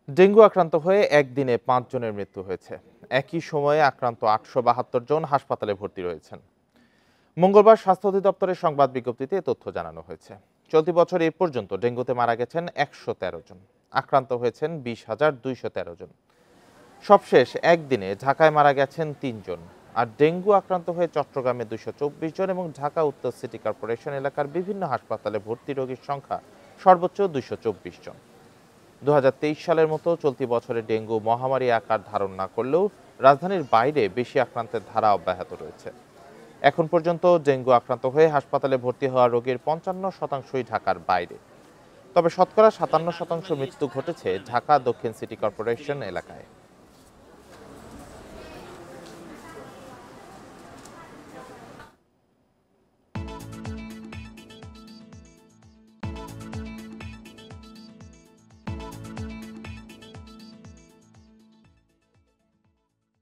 Dengue আক্রান্ত হয়ে একদিনে ৫ জনের মৃত্যু হয়েছে। একই সময়ে আক্রান্ত ৮৭২ জন হাসপাতালে ভর্তি রয়েছেন। মঙ্গলবার স্বাস্থ্য অধিদপ্তরের সংবাদ বিজ্ঞপ্তিতে এ তথ্য জানানো হয়েছে। চলতি বছর এ পর্যন্ত ডেঙ্গুতে মারা গেছেন ১১৩ জন, আক্রান্ত হয়েছেন ২০,২১৩ জন। সবশেষ একদিনে ঢাকায় মারা গেছেন ৩ জন। আর ডেঙ্গু আক্রান্ত হয়ে চট্টগ্রামে ২২৪ জন এবং ঢাকা উত্তর সিটি কর্পোরেশন এলাকার বিভিন্ন হাসপাতালে ভর্তি রোগীর সংখ্যা সর্বোচ্চ ২২৪ জন। ২০২৩ সালের মতো চলতি বছরে ডেঙ্গু মহামারী আকার ধারণ না করলেও রাজধানীর বাইরে বেশি আক্রান্তের ধারা অব্যাহত রয়েছে। এখন পর্যন্ত ডেঙ্গু আক্রান্ত হয়ে হাসপাতালে ভর্তি হওয়া রোগীর ৫৫%ই ঢাকার বাইরে। তবে শতকরা ৫৭% মৃত্যু ঘটেছে ঢাকা দক্ষিণ সিটি কর্পোরেশন এলাকায়।